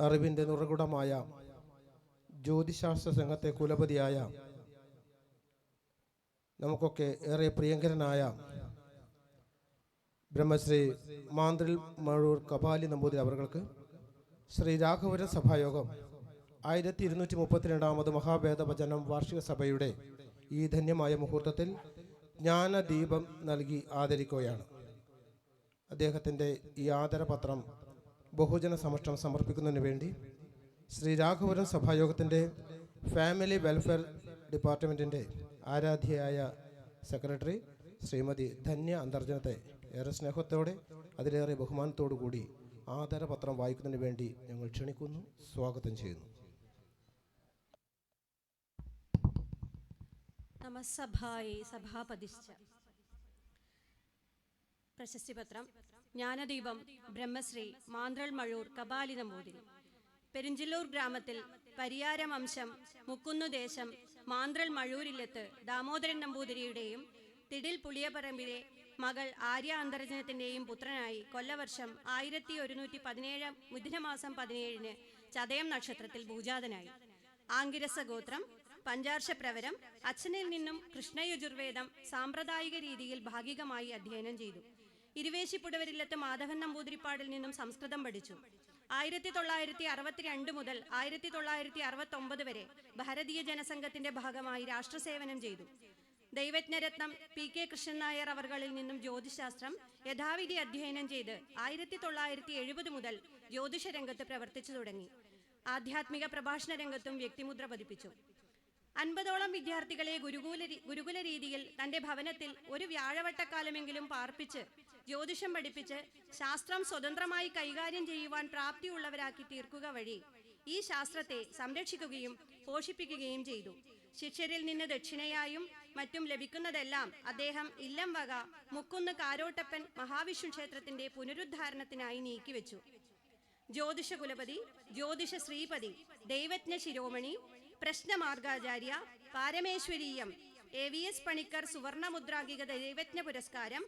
അറിവിൻ്റെ നിറകുടമായ ജ്യോതിശാസ്ത്ര സംഘത്തെ കുലപതിയായ നമുക്കൊക്കെ ഏറെ പ്രിയങ്കരനായ ബ്രഹ്മശ്രീ മാന്ത്രിൽ മഴൂർ കപാലി നമ്പൂതിരി അവർക്ക് ശ്രീ രാഘവപുരം സഭായോഗം 1232 മഹാഭേദഭജനം വാർഷിക സഭയുടെ ഈ ധന്യമായ മുഹൂർത്തത്തിൽ ജ്ഞാനദീപം നൽകി ആദരിക്കുകയാണ്. അദ്ദേഹത്തിൻ്റെ ഈ ആദരപത്രം ബഹുജന സമക്ഷം സമർപ്പിക്കുന്നതിന് വേണ്ടി ശ്രീ രാഘവപുരം സഭായോഗത്തിൻ്റെ ഫാമിലി വെൽഫെയർ ഡിപ്പാർട്ട്മെൻറ്റിൻ്റെ ആരാധ്യയായ സെക്രട്ടറി ശ്രീമതി ധന്യ അന്തർജനത്തെ ഏറെ സ്നേഹത്തോടെ അതിലേറെ ബഹുമാനത്തോടു കൂടി ആദരപത്രം വായിക്കുന്നതിന് വേണ്ടി ഞങ്ങൾ ക്ഷണിക്കുന്നു, സ്വാഗതം ചെയ്യുന്നു. നമസ്സഭായേ സഭാപതിശ്ച. പ്രശസ്തിപത്രം ജ്ഞാനദീപം ബ്രഹ്മശ്രീ മാന്ത്രൽ മഴൂർ കപാലി നമ്പൂതിരി. പെരുഞ്ചില്ലൂർ ഗ്രാമത്തിൽ പരിയാരം അംശം മുക്കുന്നുദേശം മാന്ത്രൽ മഴൂരിലെത്ത് ദാമോദരൻ നമ്പൂതിരിയുടെയും തിടിൽ പുളിയപറമ്പിലെ മകൾ ആര്യ അന്തർജനത്തിൻ്റെയും പുത്രനായി കൊല്ലവർഷം 1117 മിഥുനമാസം 17 ചതയം നക്ഷത്രത്തിൽ ഭൂജാതനായി. ആംഗിരസ ഗോത്രം, പഞ്ചാർഷപ്രവരം. അച്ഛനിൽ നിന്നും കൃഷ്ണയജുർവേദം സാമ്പ്രദായിക രീതിയിൽ ഭാഗികമായി അധ്യയനം ചെയ്തു. ഇരുവേശിപ്പുടവരില്ലത്ത് മാധവൻ നമ്പൂതിരിപ്പാടിൽ നിന്നും സംസ്കൃതം പഠിച്ചു. 1962 മുതൽ 1969 വരെ ഭാരതീയ ജനസംഘത്തിന്റെ ഭാഗമായി രാഷ്ട്രസേവനം ചെയ്തു. ദൈവജ്ഞരത്നം PK കൃഷ്ണൻ നായർ അവർകളിൽ നിന്നും ജ്യോതിശാസ്ത്രം യഥാവിധി അധ്യയനം ചെയ്ത് 1970 മുതൽ ജ്യോതിഷ രംഗത്ത് പ്രവർത്തിച്ചു തുടങ്ങി. ആധ്യാത്മിക പ്രഭാഷണ രംഗത്തും വ്യക്തിമുദ്ര പതിപ്പിച്ചു. 50ഓളം വിദ്യാർത്ഥികളെ ഗുരുകുല രീതിയിൽ തന്റെ ഭവനത്തിൽ ഒരു വ്യാഴവട്ടക്കാലമെങ്കിലും പാർപ്പിച്ച് ജ്യോതിഷം പഠിപ്പിച്ച് ശാസ്ത്രം സ്വതന്ത്രമായി കൈകാര്യം ചെയ്യുവാൻ പ്രാപ്തിയുള്ളവരാക്കി തീർക്കുക വഴി ഈ ശാസ്ത്രത്തെ സംരക്ഷിക്കുകയും പോഷിപ്പിക്കുകയും ചെയ്തു. ശിഷ്യരിൽ നിന്ന് ദക്ഷിണയായും മറ്റും ലഭിക്കുന്നതെല്ലാം അദ്ദേഹം ഇല്ലം വക മുക്കുന്ന് കാരോട്ടപ്പൻ മഹാവിഷ്ണു ക്ഷേത്രത്തിന്റെ പുനരുദ്ധാരണത്തിനായി നീക്കിവെച്ചു. ജ്യോതിഷ കുലപതി, ജ്യോതിഷ ശ്രീപതി, ദൈവജ്ഞ ശിരോമണി, പ്രശ്നമാർഗാചാര്യ, പാരമേശ്വരീയം, AVS പണിക്കർ സുവർണമുദ്രാംഗിക ദൈവജ്ഞ പുരസ്കാരം,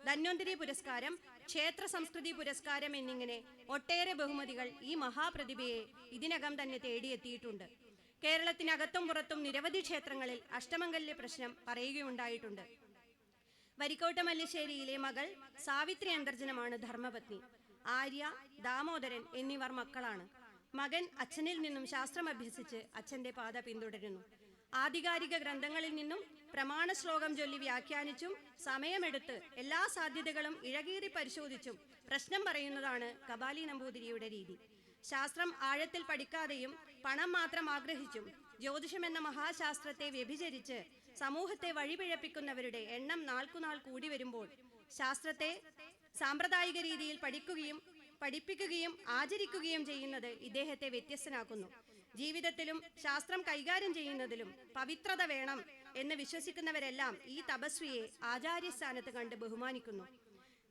ധന്വന്തരി പുരസ്കാരം, ക്ഷേത്ര സംസ്കൃതി പുരസ്കാരം എന്നിങ്ങനെ ഒട്ടേറെ ബഹുമതികൾ ഈ മഹാപ്രതിഭയെ ഇതിനകം തന്നെ തേടിയെത്തിയിട്ടുണ്ട്. കേരളത്തിനകത്തും പുറത്തും നിരവധി ക്ഷേത്രങ്ങളിൽ അഷ്ടമംഗല്യ പ്രശ്നം പറയുകയുണ്ടായിട്ടുണ്ട്. വരിക്കോട്ട മല്ലിശ്ശേരിയിലെ മകൾ സാവിത്രി അന്തർജനമാണ് ധർമ്മപത്നി. ആര്യ, ദാമോദരൻ എന്നിവർ മക്കളാണ്. മകൻ അച്ഛനിൽ നിന്നും ശാസ്ത്രം അഭ്യസിച്ച് അച്ഛന്റെ പാത പിന്തുടരുന്നു. ആധികാരിക ഗ്രന്ഥങ്ങളിൽ നിന്നും പ്രമാണ ശ്ലോകം ചൊല്ലി വ്യാഖ്യാനിച്ചും സമയമെടുത്ത് എല്ലാ സാധ്യതകളും ഇഴകീറി പരിശോധിച്ചും പ്രശ്നം പറയുന്നതാണ് കപാലി നമ്പൂതിരിയുടെ രീതി. ശാസ്ത്രം ആഴത്തിൽ പഠിക്കാതെയും പണം മാത്രം ആഗ്രഹിച്ചും ജ്യോതിഷമെന്ന മഹാശാസ്ത്രത്തെ വ്യഭിചരിച്ച് സമൂഹത്തെ വഴിപിഴപ്പിക്കുന്നവരുടെ എണ്ണം നാൾക്കുനാൾ കൂടി വരുമ്പോൾ ശാസ്ത്രത്തെ സാമ്പ്രദായിക രീതിയിൽ പഠിപ്പിക്കുകയും ആചരിക്കുകയും ചെയ്യുന്നത് ഇദ്ദേഹത്തെ വ്യത്യസ്തനാക്കുന്നു. ജീവിതത്തിലും ശാസ്ത്രം കൈകാര്യം ചെയ്യുന്നതിലും പവിത്രത വേണം എന്ന് വിശ്വസിക്കുന്നവരെല്ലാം ഈ തപസ്വിയെ ആചാര്യസ്ഥാനത്ത് കണ്ട് ബഹുമാനിക്കുന്നു.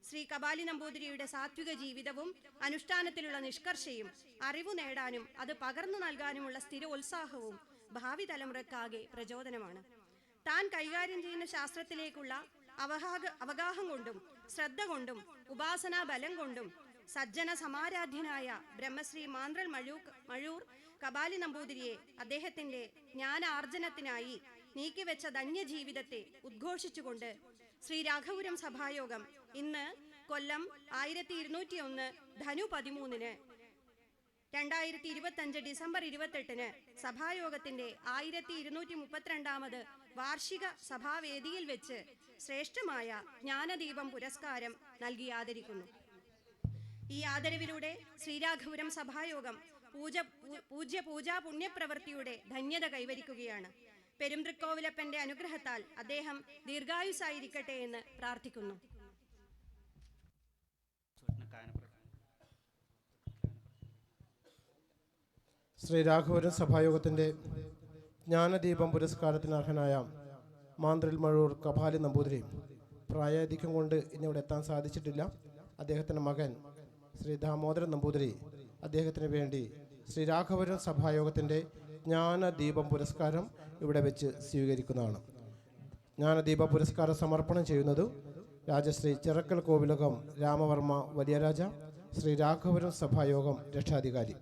ശ്രീ കപാലി നമ്പൂതിരിയുടെ സാത്വിക ജീവിതവും അനുഷ്ഠാനത്തിലുള്ള നിഷ്കർഷയും അറിവു നേടാനും അത് പകർന്നു നൽകാനുമുള്ള സ്ഥിരോത്സാഹവും ഭാവി തലമുറക്കാകെ പ്രചോദനമാണ്. താൻ കൈകാര്യം ചെയ്യുന്ന ശാസ്ത്രത്തിലേക്കുള്ള അവഗാഹം കൊണ്ടും ശ്രദ്ധ കൊണ്ടും ഉപാസനാ ബലം കൊണ്ടും സജ്ജന സമാരാധ്യനായ ബ്രഹ്മശ്രീ മാന്ത്രൽ മഴൂർ കപാലി നമ്പൂതിരിയെ അദ്ദേഹത്തിന്റെ ജ്ഞാനാർജനത്തിനായി നീക്കിവെച്ച ധന്യജീവിതത്തെ ഉദ്ഘോഷിച്ചുകൊണ്ട് ശ്രീ രാഘവപുരം സഭായോഗം ഇന്ന് കൊല്ലം 1201 ധനു 13 2025 ഡിസംബർ 28 സഭായോഗത്തിന്റെ 1232 വാർഷിക സഭാവേദിയിൽ വെച്ച് ശ്രേഷ്ഠമായ ജ്ഞാനദീപം പുരസ്കാരം നൽകി ആദരിക്കുന്നു. ഈ ആദരവിലൂടെ ശ്രീരാഘവപുരം സഭായോഗം പൂജാ പുണ്യപ്രവൃത്തിയുടെ ധന്യത കൈവരിക്കുകയാണ്. പെരുംതൃക്കോവിലപ്പന്റെ അനുഗ്രഹത്താൽ അദ്ദേഹം ദീർഘായുസായിരിക്കട്ടെ എന്ന് പ്രാർത്ഥിക്കുന്നു. ശ്രീ രാഘവപുരം സഭായോഗത്തിൻ്റെ ജ്ഞാനദീപം പുരസ്കാരത്തിന് അർഹനായ മാന്ത്രിൽ മഴൂർ കപാലി നമ്പൂതിരി പ്രായാധിക്യം കൊണ്ട് ഇന്നിവിടെ എത്താൻ സാധിച്ചിട്ടില്ല. അദ്ദേഹത്തിൻ്റെ മകൻ ശ്രീ ദാമോദരൻ നമ്പൂതിരി അദ്ദേഹത്തിന് വേണ്ടി ശ്രീ രാഘവപുരം സഭായോഗത്തിൻ്റെ ജ്ഞാനദീപം പുരസ്കാരം ഇവിടെ വെച്ച് സ്വീകരിക്കുന്നതാണ്. ജ്ഞാനദീപ പുരസ്കാരം സമർപ്പണം ചെയ്യുന്നത് രാജശ്രീ ചിറക്കൽ കോവിലകം രാമവർമ്മ വലിയരാജ, ശ്രീ രാഘവരം സഭായോഗം രക്ഷാധികാരി.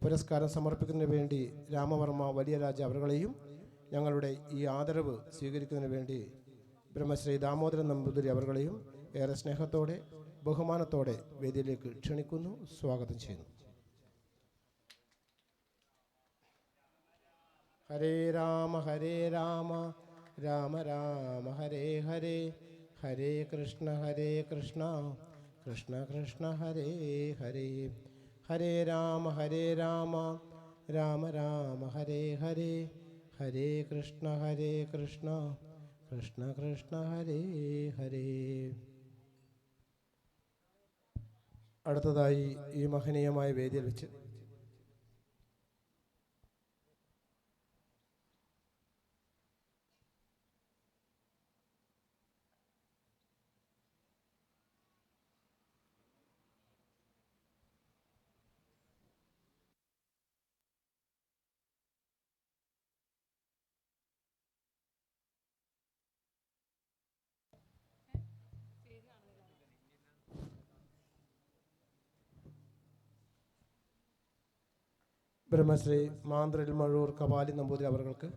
പുരസ്കാരം സമർപ്പിക്കുന്നതിന് വേണ്ടി രാമവർമ്മ വലിയ രാജ അവരുകളെയും ഞങ്ങളുടെ ഈ ആദരവ് സ്വീകരിക്കുന്നതിന് വേണ്ടി ബ്രഹ്മശ്രീ ദാമോദരൻ നമ്പൂതിരി അവരുകളെയും ഏറെ സ്നേഹത്തോടെ ബഹുമാനത്തോടെ വേദിയിലേക്ക് ക്ഷണിക്കുന്നു, സ്വാഗതം ചെയ്യുന്നു. ഹരേ രാമ രാമ രാമ ഹരേ ഹരേ, ഹരേ കൃഷ്ണ കൃഷ്ണ കൃഷ്ണ ഹരേ ഹരേ, ഹരേ രാമ രാമ രാമ ഹരേ ഹരേ, ഹരേ കൃഷ്ണ കൃഷ്ണ കൃഷ്ണ ഹരേ ഹരേ. അടുത്തതായി ഈ മഹനീയമായ വേദിയിൽ വെച്ച് ബ്രഹ്മശ്രീ മാന്ത്രിൽ മഴൂർ കപാലി നമ്പൂതിരി അവർക്ക്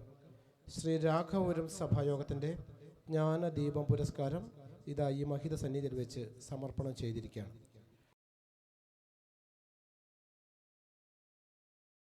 ശ്രീ രാഘവപുരം സഭായോഗത്തിൻ്റെ ജ്ഞാനദീപം പുരസ്കാരം ഇതാ ഈ മഹിത സന്നിധിയിൽ വെച്ച് സമർപ്പണം ചെയ്തിരിക്കുകയാണ്.